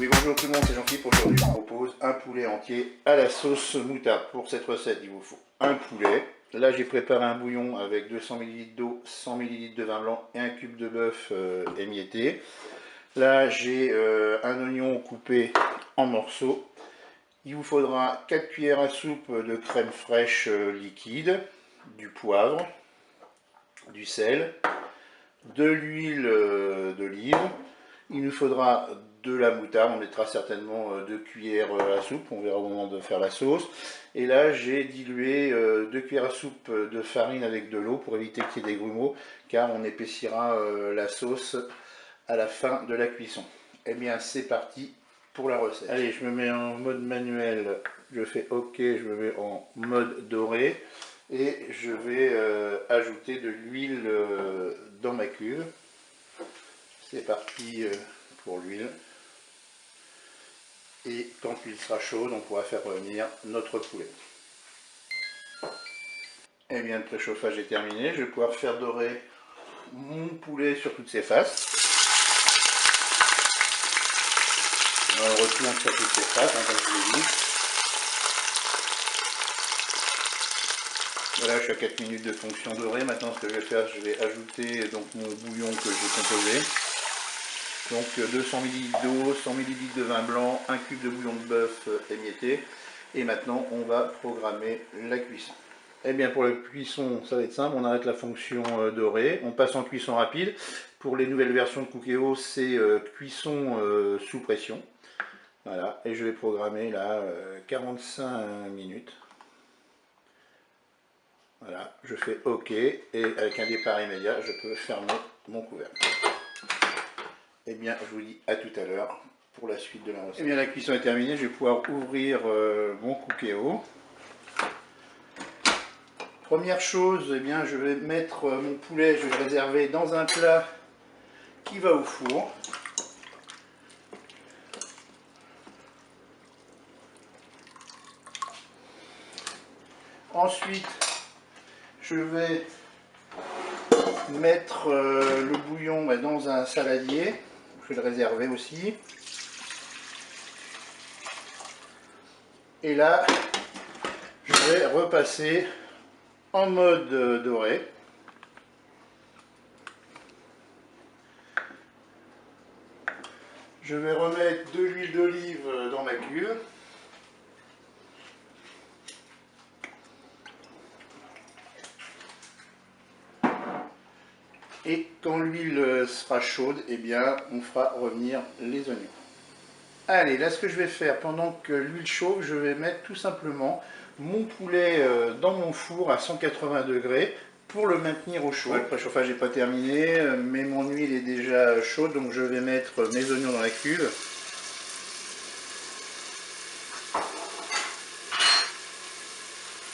Oui, bonjour tout le monde, c'est Jean-Philippe. Aujourd'hui, je vous propose un poulet entier à la sauce moutarde. Pour cette recette, il vous faut un poulet. Là, j'ai préparé un bouillon avec 200 ml d'eau, 100 ml de vin blanc et un cube de bœuf émietté. Là, j'ai un oignon coupé en morceaux. Il vous faudra 4 cuillères à soupe de crème fraîche liquide, du poivre, du sel, de l'huile d'olive. Il nous faudra de la moutarde, on mettra certainement 2 cuillères à soupe, on verra au moment de faire la sauce. Et là j'ai dilué 2 cuillères à soupe de farine avec de l'eau pour éviter qu'il y ait des grumeaux, car on épaissira la sauce à la fin de la cuisson. Et bien c'est parti pour la recette. Allez, je me mets en mode manuel, je fais OK, je me mets en mode doré. Et je vais ajouter de l'huile dans ma cuve. C'est parti pour l'huile. Et quand l'huile sera chaude, on pourra faire revenir notre poulet. Et bien le préchauffage est terminé. Je vais pouvoir faire dorer mon poulet sur toutes ses faces. On retourne sur toutes ses faces, comme je vous l'ai dit. Voilà, je suis à 4 minutes de fonction dorée. Maintenant, ce que je vais faire, je vais ajouter donc mon bouillon que j'ai composé. Donc 200 ml d'eau, 100 ml de vin blanc, un cube de bouillon de bœuf émietté. Et maintenant, on va programmer la cuisson. Eh bien, pour la cuisson, ça va être simple. On arrête la fonction dorée. On passe en cuisson rapide. Pour les nouvelles versions de Cookéo, c'est cuisson sous pression. Voilà. Et je vais programmer là 45 minutes. Voilà, je fais OK et avec un départ immédiat, je peux fermer mon couvercle. Eh bien, je vous dis à tout à l'heure pour la suite de la recette. Eh bien, la cuisson est terminée, je vais pouvoir ouvrir mon Cookéo. Première chose, eh bien, je vais mettre mon poulet, je vais le réserver dans un plat qui va au four. Ensuite, je vais mettre le bouillon dans un saladier. Je vais le réserver aussi. Et là, je vais repasser en mode doré. Je vais remettre de l'huile d'olive dans ma cuve. Et quand l'huile sera chaude, eh bien, on fera revenir les oignons. Allez, là ce que je vais faire, pendant que l'huile chauffe, je vais mettre tout simplement mon poulet dans mon four à 180 degrés pour le maintenir au chaud. Le préchauffage n'est pas terminé, mais mon huile est déjà chaude, donc je vais mettre mes oignons dans la cuve.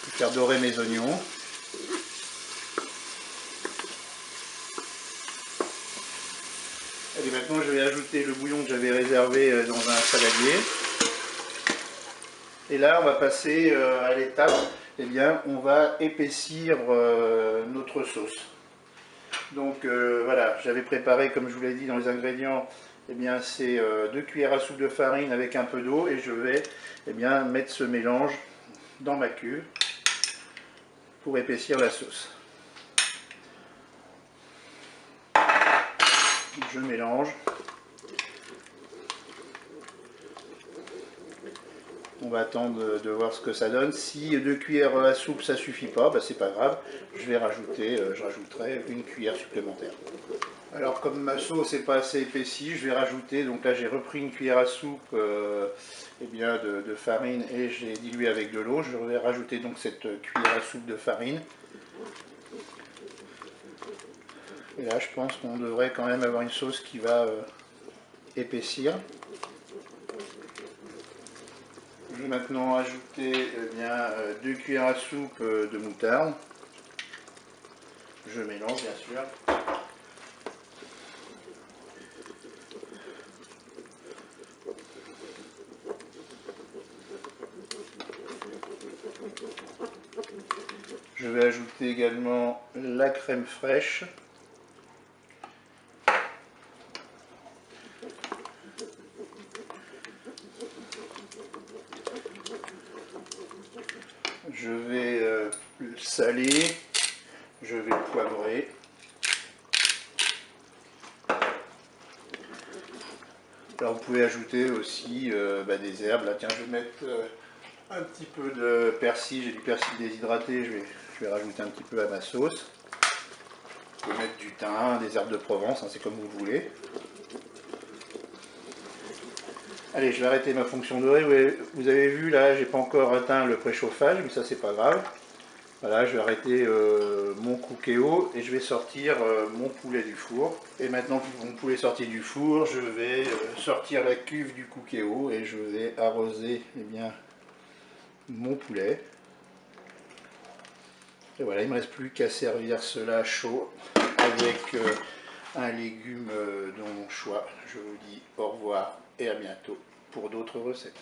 Je vais faire dorer mes oignons. Et maintenant je vais ajouter le bouillon que j'avais réservé dans un saladier. Et là on va passer à l'étape, eh bien on va épaissir notre sauce. Donc voilà, j'avais préparé, comme je vous l'ai dit dans les ingrédients, eh bien c'est 2 cuillères à soupe de farine avec un peu d'eau et je vais eh bien mettre ce mélange dans ma cuve pour épaissir la sauce. Je mélange. On va attendre de voir ce que ça donne. Si 2 cuillères à soupe ça suffit pas, bah, c'est pas grave. Je vais rajouter, je rajouterai une cuillère supplémentaire. Alors comme ma sauce n'est pas assez épaissie, je vais rajouter, donc là j'ai repris une cuillère à soupe eh bien de farine et j'ai dilué avec de l'eau. Je vais rajouter donc cette cuillère à soupe de farine. Et là je pense qu'on devrait quand même avoir une sauce qui va épaissir. Je vais maintenant ajouter eh bien, 2 cuillères à soupe de moutarde. Je mélange bien sûr. Je vais ajouter également la crème fraîche. Je vais le poivrer. Alors vous pouvez ajouter aussi des herbes. Là, tiens, je vais mettre un petit peu de persil. J'ai du persil déshydraté, je vais rajouter un petit peu à ma sauce. Vous pouvez mettre du thym, des herbes de Provence, hein, c'est comme vous voulez. Allez, je vais arrêter ma fonction dorée. Vous avez vu, là, j'ai pas encore atteint le préchauffage, mais ça, c'est pas grave. Voilà, je vais arrêter mon cookéo et je vais sortir mon poulet du four. Et maintenant que mon poulet est sorti du four, je vais sortir la cuve du cookéo et je vais arroser mon poulet. Et voilà, il ne me reste plus qu'à servir cela chaud avec un légume de mon choix. Je vous dis au revoir et à bientôt pour d'autres recettes.